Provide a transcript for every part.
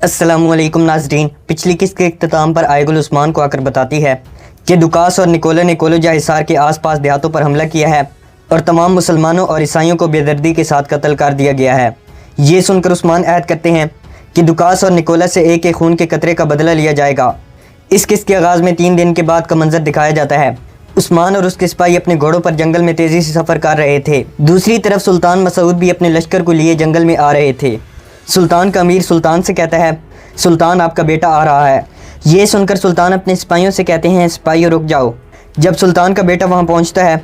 अस्सलाम वालेकुम नाज़रीन। पिछली किस्त के इख्तिताम पर आयगुल उस्मान को आकर बताती है कि दुकास और निकोला ने कोलोजा हिसार के आसपास देहातों पर हमला किया है और तमाम मुसलमानों और ईसाइयों को बेदर्दी के साथ कत्ल कर दिया गया है। ये सुनकर उस्मान ऐद करते हैं कि दुकास और निकोला से एक एक खून के कतरे का बदला लिया जाएगा। इस किस्त के आगाज़ में 3 दिन के बाद का मंजर दिखाया जाता है। उस्मान और उसके सिपाही अपने घोड़ों पर जंगल में तेज़ी से सफ़र कर रहे थे। दूसरी तरफ सुल्तान मसूद भी अपने लश्कर को लिए जंगल में आ रहे थे। सुल्तान का अमीर सुल्तान से कहता है, सुल्तान आपका बेटा आ रहा है। ये सुनकर सुल्तान अपने सिपाहियों से कहते हैं, सिपाहियों रुक जाओ। जब सुल्तान का बेटा वहाँ पहुँचता है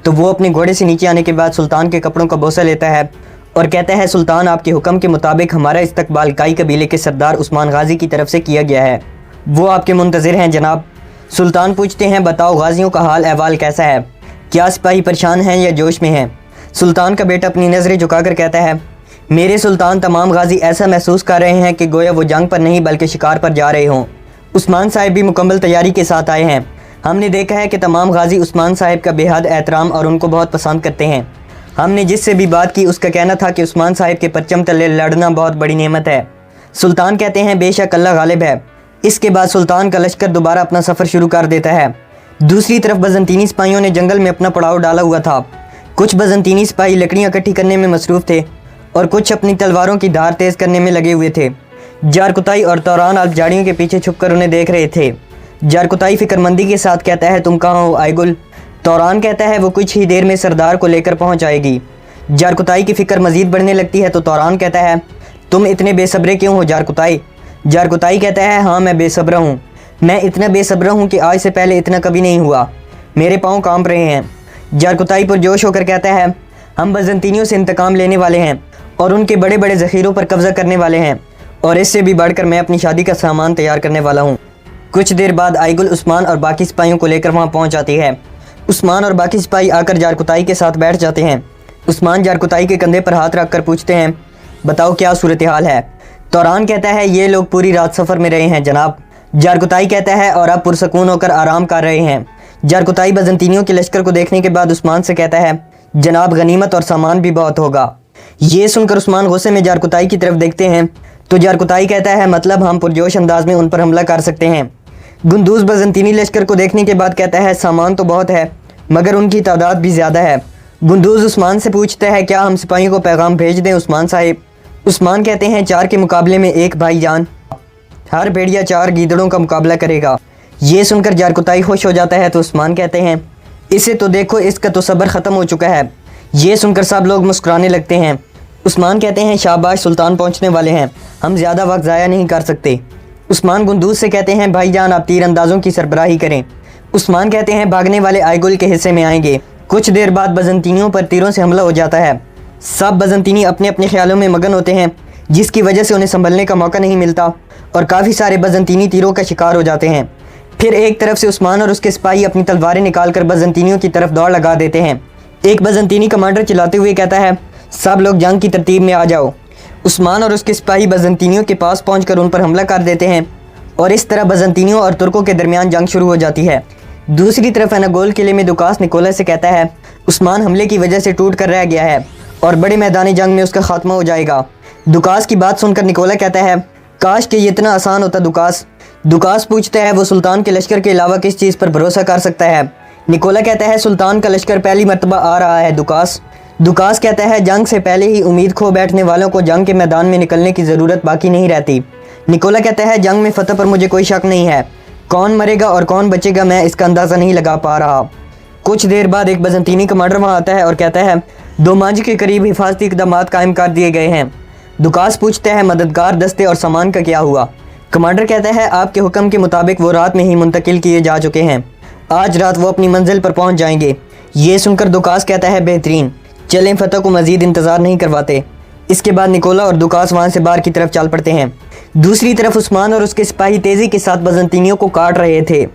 तो वो अपने घोड़े से नीचे आने के बाद सुल्तान के कपड़ों का बोसा लेता है और कहता है, सुल्तान आपके हुक्म के मुताबिक हमारा इस्तकबाल काई कबीले के सरदार उस्मान गाजी की तरफ से किया गया है। वो आपके मुंतज़िर हैं जनाब। सुल्तान पूछते हैं, बताओ गाजियों का हाल अहवाल कैसा है? क्या सिपाही परेशान हैं या जोश में हैं? सुल्तान का बेटा अपनी नज़रें झुकाकर कहता है, मेरे सुल्तान तमाम गाजी ऐसा महसूस कर रहे हैं कि गोया वो जंग पर नहीं बल्कि शिकार पर जा रहे हों। उस्मान साहिब भी मुकम्मल तैयारी के साथ आए हैं। हमने देखा है कि तमाम गाजी उस्मान साहिब का बेहद एहतराम और उनको बहुत पसंद करते हैं। हमने जिससे भी बात की उसका कहना था कि उस्मान साहिब के परचम तले लड़ना बहुत बड़ी नेमत है। सुल्तान कहते हैं, बेशक अल्लाह गालिब है। इसके बाद सुल्तान का लश्कर दोबारा अपना सफ़र शुरू कर देता है। दूसरी तरफ बजंतीनी सिपाहियों ने जंगल में अपना पड़ाव डाला हुआ था। कुछ बजंतीनी सिपाही लकड़ियाँ इकट्ठी करने में मसरूफ़ थे और कुछ अपनी तलवारों की धार तेज़ करने में लगे हुए थे। जारकुताई और तौरान झाड़ियों के पीछे छुपकर उन्हें देख रहे थे। जारकुताई फिक्रमंदी के साथ कहता है, तुम कहाँ हो आयगुल? तौरान कहता है, वो कुछ ही देर में सरदार को लेकर पहुँच आएगी। जारकुताई की फ़िक्र मज़ीद बढ़ने लगती है तो तौरान कहता है, तुम इतने बेसब्रे क्यों हो जारकुताई? जारकुताई कहता है, हाँ मैं बेसब्र हूँ। मैं इतना बेसब्र हूँ कि आज से पहले इतना कभी नहीं हुआ। मेरे पाँव कांप रहे हैं। जारकुताई पुरजोश होकर कहता है, हम बजंतीनियों से इंतकाम लेने वाले हैं और उनके बड़े बड़े ज़ख़ीरों पर कब्ज़ा करने वाले हैं और इससे भी बढ़कर मैं अपनी शादी का सामान तैयार करने वाला हूँ। कुछ देर बाद आयगुल उस्मान और बाकी सिपाहियों को लेकर वहाँ पहुँच जाती है। उस्मान और बाकी सिपाही आकर जारकुताई के साथ बैठ जाते हैं। उस्मान जारकुताई के कंधे पर हाथ रख कर पूछते हैं, बताओ क्या सूरत हाल है? तौरान कहता है, ये लोग पूरी रात सफ़र में रहे हैं जनाब। जारकुताई कहता है, और अब पुरसकून होकर आराम कर रहे हैं। जारकुताई बजंतीनियों के लश्कर को देखने के बाद उस्मान से कहता है, जनाब गनीमत और सामान भी बहुत होगा। ये सुनकर उस्मान गुस्से में जारकुताई की तरफ देखते हैं तो जारकुताई कहता है, मतलब हम पुरजोश अंदाज में उन पर हमला कर सकते हैं। गुंदूज बजंतीनी लश्कर को देखने के बाद कहता है, सामान तो बहुत है मगर उनकी तादाद भी ज़्यादा है। गुंदूज उस्मान से पूछता है, क्या हम सिपाहियों को पैगाम भेज दें उस्मान साहिब? उस्मान कहते हैं, 4 के मुकाबले में 1 भाईजान। हर भेड़िया 4 गीदड़ों का मुकाबला करेगा। ये सुनकर जारकुताई खुश हो जाता है तो उस्मान कहते हैं, इसे तो देखो, इसका तो सब्र ख़त्म हो चुका है। ये सुनकर सब लोग मुस्कुराने लगते हैं। उस्मान कहते हैं, शाबाश, सुल्तान पहुंचने वाले हैं, हम ज़्यादा वक्त ज़ाया नहीं कर सकते। उस्मान गुंदूज से कहते हैं, भाईजान आप तीर अंदाज़ों की सरबराही करें। उस्मान कहते हैं, भागने वाले आयगुल के हिस्से में आएंगे। कुछ देर बाद बजंतीनियों पर तीरों से हमला हो जाता है। सब बजंतीनी अपने अपने ख्यालों में मगन होते हैं जिसकी वजह से उन्हें संभलने का मौका नहीं मिलता और काफ़ी सारे बजंतीनी तीरों का शिकार हो जाते हैं। फिर एक तरफ से उस्मान और उसके सिपाही अपनी तलवारें निकालकर बजंतीनियों की तरफ दौड़ लगा देते हैं। एक बजंतीनी कमांडर चिल्लाते हुए कहता है, सब लोग जंग की तरतीब में आ जाओ। उस्मान और उसके सिपाही बजंतीनियों के पास पहुंचकर उन पर हमला कर देते हैं और इस तरह बजंतीनियों और तुर्कों के दरमियान जंग शुरू हो जाती है। दूसरी तरफ एनागोल किले में दुकास निकोला से कहता है, उस्मान हमले की वजह से टूट कर रह गया है और बड़े मैदानी जंग में उसका खात्मा हो जाएगा। दुकास की बात सुनकर निकोला कहता है, काश कि ये इतना आसान होता दुकास। दुकास पूछता है, वो सुल्तान के लश्कर के अलावा किस चीज़ पर भरोसा कर सकता है? निकोला कहता है, सुल्तान का लश्कर पहली मरतबा आ रहा है दुकास। दुकास कहता है, जंग से पहले ही उम्मीद खो बैठने वालों को जंग के मैदान में निकलने की ज़रूरत बाकी नहीं रहती। निकोला कहता है, जंग में फतह पर मुझे कोई शक नहीं है। कौन मरेगा और कौन बचेगा मैं इसका अंदाज़ा नहीं लगा पा रहा। कुछ देर बाद एक बजंतीनी कमांडर वहाँ आता है और कहता है, 2 मांझ के करीब हिफाजती इक़दामात कायम कर दिए गए हैं। दुकास पूछता है, मददगार दस्ते और सामान का क्या हुआ? कमांडर कहता है, आपके हुक्म के मुताबिक वो रात में ही मुंतकिल किए जा चुके हैं। आज रात वो अपनी मंजिल पर पहुंच जाएंगे। ये सुनकर दुकास कहता है, बेहतरीन, चलें, फतह को मज़ीद इंतज़ार नहीं करवाते। इसके बाद निकोला और दुकास वहाँ से बाहर की तरफ चल पड़ते हैं। दूसरी तरफ उस्मान और उसके सिपाही तेज़ी के साथ बजंतीनियों को काट रहे थे।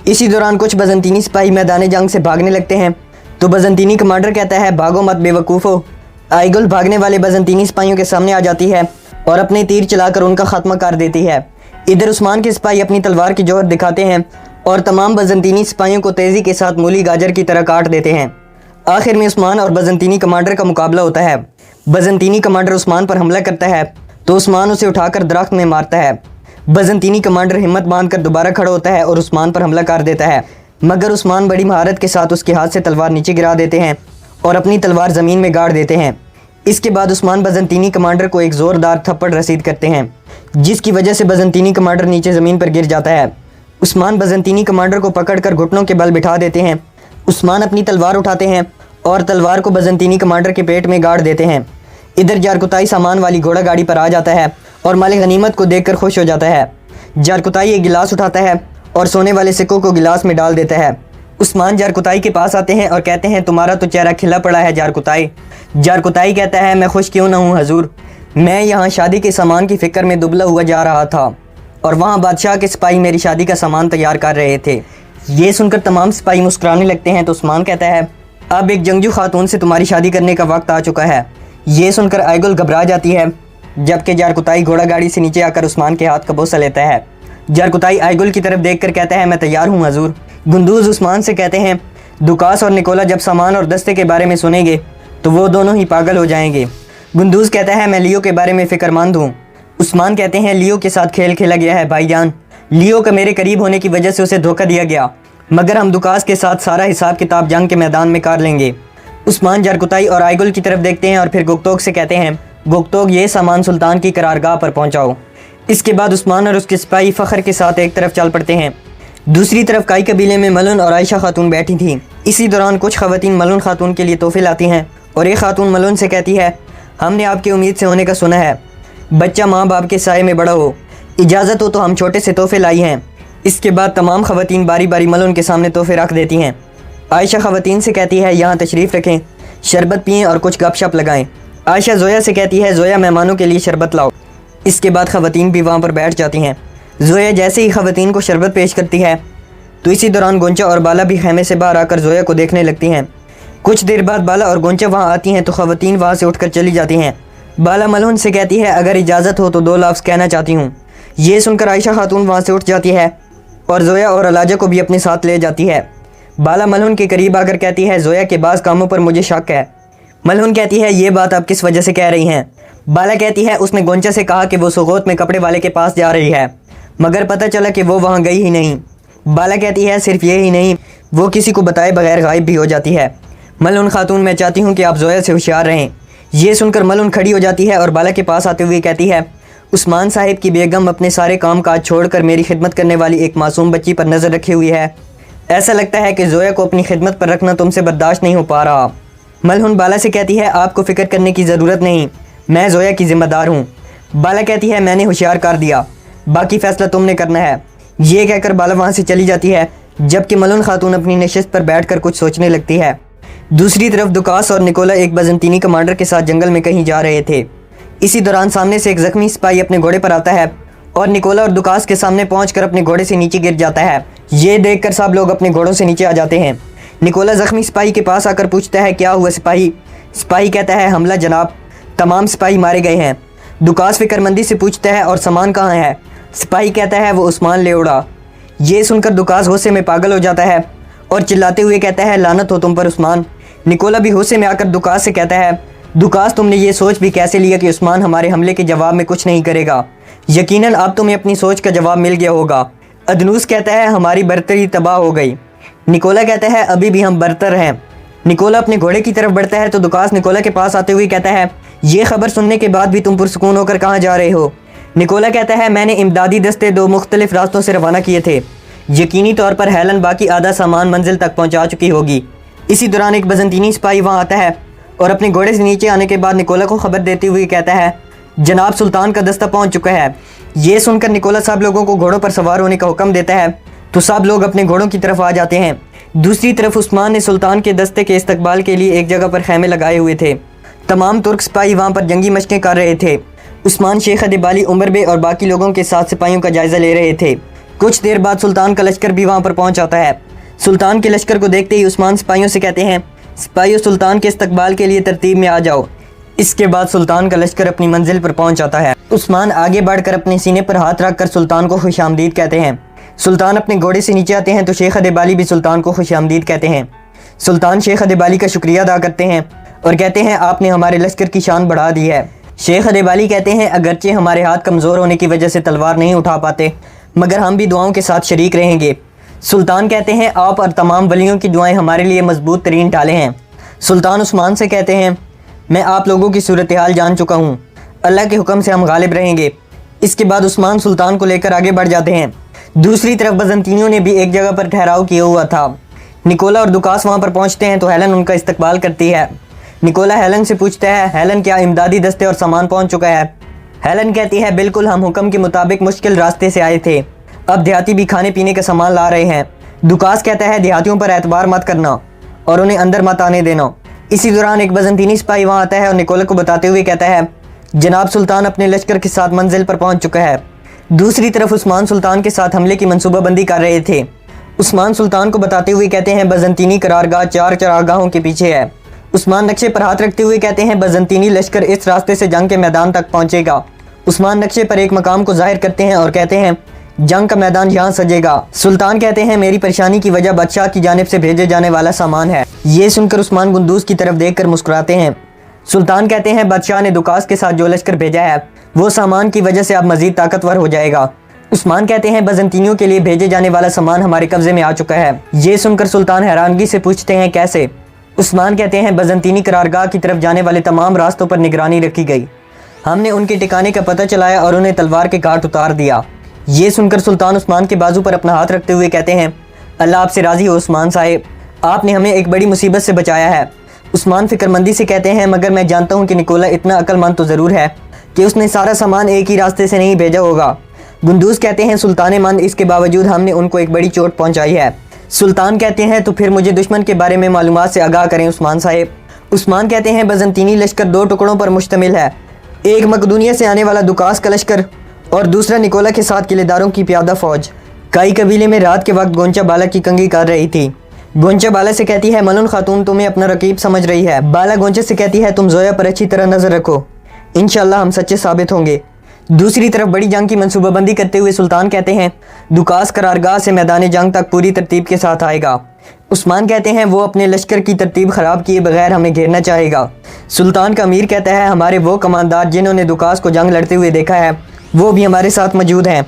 इसी दौरान कुछ बजंतीनी सिपाही मैदान जंग से भागने लगते हैं तो बजंतीनी कमांडर कहता है, भागो मत बेवकूफ़ो। आयगुल भागने वाले बजंतीनी सिपाहियों के सामने आ जाती है और अपने तीर चलाकर उनका खात्मा कर देती है। इधर उस्मान के सिपाही अपनी तलवार की जोहर दिखाते हैं और तमाम बजंतीनी सिपाहियों को तेज़ी के साथ मूली गाजर की तरह काट देते हैं। आखिर में उस्मान और बजंतीनी कमांडर का मुकाबला होता है। बजंतीनी कमांडर उस्मान पर हमला करता है तो उस्मान उसे उठाकर दरख्त में मारता है। बजंतीनी कमांडर हिम्मत बांध कर दोबारा खड़ा होता है और उस्मान पर हमला कर देता है, मगर उस्मान बड़ी महारत के साथ उसके हाथ से तलवार नीचे गिरा देते हैं और अपनी तलवार ज़मीन में गाड़ देते हैं। इसके बाद उस्मान बजंतीनी कमांडर को एक ज़ोरदार थप्पड़ रसीद करते हैं, जिसकी वजह से बजंतीनी कमांडर नीचे ज़मीन पर गिर जाता है। उस्मान बजंतीनी कमांडर को पकड़कर घुटनों के बल बिठा देते हैं। उस्मान अपनी तलवार उठाते हैं और तलवार को बजंतीनी कमांडर के पेट में गाड़ देते हैं। इधर जारकुताई सामान वाली घोड़ा गाड़ी पर आ जाता है और मालिक गनीमत को देखकर खुश हो जाता है। जारकुताई एक गिलास उठाता है और सोने वाले सिक्कों को गिलास में डाल देता है। उस्मान जारकुताई के पास आते हैं और कहते हैं, तुम्हारा तो चेहरा खिला पड़ा है जारकुताई। जारकुताई कहता है, मैं खुश क्यों ना हूँ हजूर, मैं यहाँ शादी के सामान की फ़िक्र में दुबला हुआ जा रहा था और वहाँ बादशाह के सिपाही मेरी शादी का सामान तैयार कर रहे थे। ये सुनकर तमाम सिपाही मुस्कुराने लगते हैं तो उस्मान कहता है, अब एक जंगजू खातून से तुम्हारी शादी करने का वक्त आ चुका है। ये सुनकर आयगुल घबरा जाती है, जबकि जारकुताई घोड़ा गाड़ी से नीचे आकर उस्मान के हाथ का बोसा लेता है। जारकुताई आयगुल की तरफ देखकर कहता है, मैं तैयार हूँ हजूर। गुंदूज उस्मान से कहते हैं, दुकास और निकोला जब सामान और दस्ते के बारे में सुनेंगे तो वो दोनों ही पागल हो जाएंगे। गुंदूज कहता है, मैं लियो के बारे में फ़िक्रमंद हूँ। उस्मान कहते हैं, लियो के साथ खेल खेला गया है भाईजान, लियो का मेरे करीब होने की वजह से उसे धोखा दिया गया, मगर हम दुकास के साथ सारा हिसाब किताब जंग के मैदान में कर लेंगे। उस्मान जारकुताई और आयगुल की तरफ देखते हैं और फिर गुक्तोग से कहते हैं, गुक्तोग ये सामान सुल्तान की करारगाह पर पहुँचाओ। इसके बाद उस्मान और उसके सिपाही फ़ख्र के साथ एक तरफ चल पड़ते हैं। दूसरी तरफ काई कबीले में मलन और आयशा खातून बैठी थीं। इसी दौरान कुछ ख़वातीन मलन खातून के लिए तोहफे लाती हैं और एक खातून मलन से कहती है, हमने आपकी उम्मीद से होने का सुना है, बच्चा माँ बाप के साए में बड़ा हो, इजाज़त हो तो हम छोटे से तोहफे लाई हैं। इसके बाद तमाम ख़वातीन बारी बारी मलन के सामने तोहफे रख देती हैं। आयशा ख़वातीन से कहती है, यहाँ तशरीफ़ रखें, शरबत पिएँ और कुछ गपशप लगाएँ। आयशा ज़ोया से कहती है, ज़ोया मेहमानों के लिए शरबत लाओ। इसके बाद ख़वातीन भी वहाँ पर बैठ जाती हैं। ज़ोया जैसे ही ख़वातीन को शरबत पेश करती है तो इसी दौरान गोंचा और बाला भी खेमे से बाहर आकर ज़ोया को देखने लगती हैं। कुछ देर बाद बाला और गोंचा वहाँ आती हैं तो ख़वातीन वहाँ से उठकर चली जाती हैं। बाला मलहून से कहती है, अगर इजाज़त हो तो 2 लफ्ज़ कहना चाहती हूँ। ये सुनकर आयशा खातून वहाँ से उठ जाती है और ज़ोया और अलाजा को भी अपने साथ ले जाती है। बाला मलहून के करीब आकर कहती है, ज़ोया के बाज़ कामों पर मुझे शक है। मलहून कहती है, ये बात आप किस वजह से कह रही हैं? बाला कहती है, उसने गोंचा से कहा कि वो सुगोत में कपड़े वाले के पास जा रही है, मगर पता चला कि वो वहाँ गई ही नहीं। बाला कहती है, सिर्फ ये ही नहीं, वो किसी को बताए बगैर गायब भी हो जाती है। मलहून खातून, मैं चाहती हूँ कि आप ज़ोया से होशियार रहें। ये सुनकर मलहून खड़ी हो जाती है और बाला के पास आते हुए कहती है, उस्मान साहिब की बेगम अपने सारे काम काज छोड़कर मेरी खिदमत करने वाली एक मासूम बच्ची पर नज़र रखी हुई है। ऐसा लगता है कि ज़ोया को अपनी खिदमत पर रखना तुमसे बर्दाश्त नहीं हो पा रहा। मलहून बाला से कहती है, आपको फ़िक्र करने की ज़रूरत नहीं, मैं ज़ोया की ज़िम्मेदार हूँ। बाला कहती है, मैंने होशियार कर दिया, बाकी फ़ैसला तुमने करना है। ये कहकर बाला वहाँ से चली जाती है, जबकि मलहून खातून अपनी नशिस्त पर बैठकर कुछ सोचने लगती है। दूसरी तरफ दुकास और निकोला एक बजंतीनी कमांडर के साथ जंगल में कहीं जा रहे थे। इसी दौरान सामने से एक ज़ख्मी सिपाही अपने घोड़े पर आता है और निकोला और दुकास के सामने पहुंचकर अपने घोड़े से नीचे गिर जाता है। ये देखकर सब लोग अपने घोड़ों से नीचे आ जाते हैं। निकोला ज़ख्मी सिपाही के पास आकर पूछता है, क्या हुआ सिपाही? सिपाही कहता है, हमला जनाब, तमाम सिपाही मारे गए हैं। दुकास फिक्रमंदी से पूछता है, और सामान कहाँ है? सिपाही कहता है, वो उस्मान ले उड़ा। ये सुनकर दुकास गुस्से में पागल हो जाता है और चिल्लाते हुए कहता है, लानत हो तुम पर उस्मान। निकोला भी गुस्से में आकर दुकास से कहता है, दुकास तुमने ये सोच भी कैसे लिया कि उस्मान हमारे हमले के जवाब में कुछ नहीं करेगा? यकीनन अब तुम्हें अपनी सोच का जवाब मिल गया होगा। अदनूस कहता है, हमारी बर्तरी तबाह हो गई। निकोला कहता है, अभी भी हम बरतर हैं। निकोला अपने घोड़े की तरफ बढ़ता है तो दुकास निकोला के पास आते हुए कहता है, ये खबर सुनने के बाद भी तुम पुरसुकून होकर कहाँ जा रहे हो? निकोला कहता है, मैंने इमदादी दस्ते 2 मुख्तलिफ रास्तों से रवाना किए थे। यकीनी तौर पर हेलन बाकी आधा सामान मंजिल तक पहुँचा चुकी होगी। इसी दौरान एक बजंतीनी सिपाही वहाँ आता है और अपने घोड़े से नीचे आने के बाद निकोला को खबर देते हुए कहता है, जनाब सुल्तान का दस्ता पहुँच चुका है। ये सुनकर निकोला सब लोगों को घोड़ों पर सवार होने का हुक्म देता है तो सब लोग अपने घोड़ों की तरफ आ जाते हैं। दूसरी तरफ उस्मान ने सुल्तान के दस्ते के इस्तकबाल के लिए एक जगह पर खेमे लगाए हुए थे। तमाम तुर्क सिपाही वहाँ पर जंगी मशकें कर रहे थे। उस्मान, शेख अदिबाली, उमर बे और बाकी लोगों के साथ सिपाहियों का जायज़ा ले रहे थे। कुछ देर बाद सुल्तान का लश्कर भी वहाँ पर पहुँच जाता है। सुल्तान के लश्कर को देखते ही उस्मान सिपाहियों से कहते हैं, सिपाहियों सुल्तान के इस्तकबाल के लिए तरतीब में आ जाओ। इसके बाद सुल्तान का लश्कर अपनी मंजिल पर पहुँच जाता है। उस्मान आगे बढ़कर अपने सीने पर हाथ रख कर सुल्तान को खुशामदीद कहते हैं। सुल्तान अपने घोड़े से नीचे आते हैं तो शेख अदिबाली भी सुल्तान को खुशामदीद कहते हैं। सुल्तान शेख अदिबाली का शुक्रिया अदा करते हैं और कहते हैं, आपने हमारे लश्कर की शान बढ़ा दी है। شیخ ادیب علی کہتے ہیں اگرچہ ہمارے ہاتھ کمزور ہونے کی وجہ سے تلوار نہیں اٹھا پاتے مگر ہم بھی دعاؤں کے ساتھ شریک رہیں گے۔ سلطان کہتے ہیں آپ اور تمام ولیوں کی دعائیں ہمارے لیے مضبوط ترین ڈھالیں ہیں۔ سلطان عثمان سے کہتے ہیں میں آپ لوگوں کی صورتحال جان چکا ہوں، اللہ کے حکم سے ہم غالب رہیں گے۔ اس کے بعد عثمان سلطان کو لے کر آگے بڑھ جاتے ہیں۔ دوسری طرف بزنطینیوں نے بھی ایک جگہ پر ٹھہراؤ کیا ہوا تھا۔ نکولا اور دکاس وہاں پر پہنچتے ہیں تو ہیلن ان کا استقبال کرتی ہے۔ نکولا ہیلن سے پوچھتا ہے ہیلن کیا امدادی دستے اور سامان پہنچ چکا ہے؟ ہیلن کہتی ہے بالکل، ہم حکم کے مطابق مشکل راستے سے آئے تھے، اب دیہاتی بھی کھانے پینے کا سامان لا رہے ہیں۔ دکاس کہتا ہے دیہاتیوں پر اعتبار مت کرنا اور انہیں اندر مت آنے دینا۔ اسی دوران ایک بزنطینی سپاہی وہاں آتا ہے اور نکولا کو بتاتے ہوئے کہتا ہے جناب سلطان اپنے لشکر کے ساتھ منزل پر پہنچ چکا ہے۔ دوسری طرف عثمان سلطان کے ساتھ حملے کی منصوبہ بندی کر رہے تھے۔ عثمان سلطان کو بتاتے ہوئے کہتے ہیں بزنطینی قرارگاہ 4 چراگاہوں کے پیچھے ہے۔ عثمان نقشے پر ہاتھ رکھتے ہوئے کہتے ہیں بزنطینی لشکر اس راستے سے جنگ کے میدان تک پہنچے گا۔ عثمان نقشے پر ایک مقام کو ظاہر کرتے ہیں اور کہتے ہیں جنگ کا میدان یہاں سجے گا۔ سلطان کہتے ہیں میری پریشانی کی وجہ بادشاہ کی جانب سے بھیجے جانے والا سامان ہے۔ یہ سن کر عثمان گندوز کی طرف دیکھ کر مسکراتے ہیں۔ سلطان کہتے ہیں بادشاہ نے دکاس کے ساتھ جو لشکر بھیجا ہے وہ سامان کی وجہ سے اب مزید طاقتور ہو جائے گا۔ عثمان کہتے ہیں بزنطینیوں کے لیے بھیجے جانے والا سامان ہمارے قبضے میں آ چکا ہے۔ یہ سن کر سلطان حیرانگی سے پوچھتے ہیں کیسے؟ عثمان کہتے ہیں بزنطینی قرارگاہ کی طرف جانے والے تمام راستوں پر نگرانی رکھی گئی، ہم نے ان کے ٹھکانے کا پتہ چلایا اور انہیں تلوار کے کاٹ اتار دیا۔ یہ سن کر سلطان عثمان کے بازو پر اپنا ہاتھ رکھتے ہوئے کہتے ہیں اللہ آپ سے راضی ہو عثمان صاحب، آپ نے ہمیں ایک بڑی مصیبت سے بچایا ہے۔ عثمان فکر مندی سے کہتے ہیں مگر میں جانتا ہوں کہ نکولا اتنا عقل مند تو ضرور ہے کہ اس نے سارا سامان ایک ہی راستے سے نہیں بھیجا ہوگا۔ گندوز کہتے ہیں سلطان مند اس کے باوجود ہم نے ان کو ایک بڑی چوٹ پہنچائی ہے۔ سلطان کہتے ہیں تو پھر مجھے دشمن کے بارے میں معلومات سے آگاہ کریں عثمان صاحب۔ عثمان کہتے ہیں بزنطینی لشکر 2 ٹکڑوں پر مشتمل ہے، ایک مقدونیہ سے آنے والا دکاس کا لشکر اور دوسرا نکولا کے ساتھ قلعے داروں کی پیادہ فوج۔ کائی قبیلے میں رات کے وقت گونچا بالا کی کنگھی کر رہی تھی۔ گونچا بالا سے کہتی ہے ملن خاتون تمہیں اپنا رقیب سمجھ رہی ہے۔ بالا گونچا سے کہتی ہے تم زویا پر اچھی طرح نظر رکھو، انشاءاللہ ہم سچے ثابت ہوں گے۔ دوسری طرف بڑی جنگ کی منصوبہ بندی کرتے ہوئے سلطان کہتے ہیں دکاس قرارگاہ سے میدان جنگ تک پوری ترتیب کے ساتھ آئے گا۔ عثمان کہتے ہیں وہ اپنے لشکر کی ترتیب خراب کیے بغیر ہمیں گھیرنا چاہے گا۔ سلطان کا امیر کہتا ہے ہمارے وہ کماندار جنہوں نے دکاس کو جنگ لڑتے ہوئے دیکھا ہے وہ بھی ہمارے ساتھ موجود ہیں۔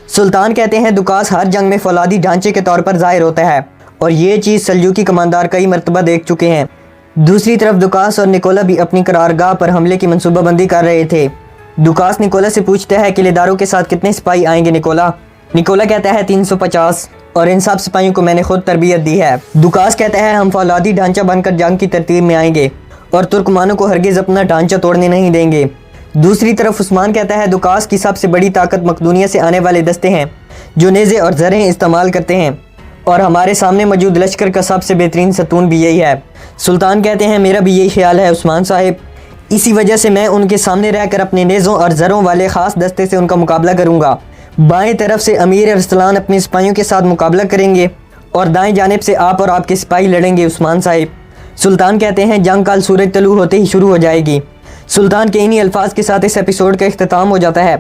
سلطان کہتے ہیں دکاس ہر جنگ میں فولادی ڈھانچے کے طور پر ظاہر ہوتا ہے اور یہ چیز سلجوقی کماندار کئی مرتبہ دیکھ چکے ہیں۔ دوسری طرف دکاس اور نکولا بھی اپنی قرارگاہ پر حملے کی منصوبہ بندی کر رہے تھے۔ دکاس نکولا سے پوچھتا ہے قلعے داروں کے ساتھ کتنے سپاہی آئیں گے نکولا؟ نکولا کہتا ہے 350 اور ان سب سپاہیوں کو میں نے خود تربیت دی ہے۔ دکاس کہتا ہے ہم فولادی ڈھانچہ بن کر جنگ کی ترتیب میں آئیں گے اور ترکمانوں کو ہرگز اپنا ڈھانچہ توڑنے نہیں دیں گے۔ دوسری طرف عثمان کہتا ہے دکاس کی سب سے بڑی طاقت مقدونیہ سے آنے والے دستے ہیں جو نیزے اور زرہیں استعمال کرتے ہیں اور ہمارے سامنے موجود لشکر کا سب سے بہترین ستون بھی یہی ہے۔ سلطان کہتے ہیں میرا بھی یہی خیال ہے عثمان صاحب، اسی وجہ سے میں ان کے سامنے رہ کر اپنے نیزوں اور زروں والے خاص دستے سے ان کا مقابلہ کروں گا۔ بائیں طرف سے امیر ارسلان اپنے سپاہیوں کے ساتھ مقابلہ کریں گے اور دائیں جانب سے آپ اور آپ کے سپاہی لڑیں گے عثمان صاحب۔ سلطان کہتے ہیں جنگ کل سورج طلوع ہوتے ہی شروع ہو جائے گی۔ سلطان کے انہی الفاظ کے ساتھ اس ایپیسوڈ کا اختتام ہو جاتا ہے۔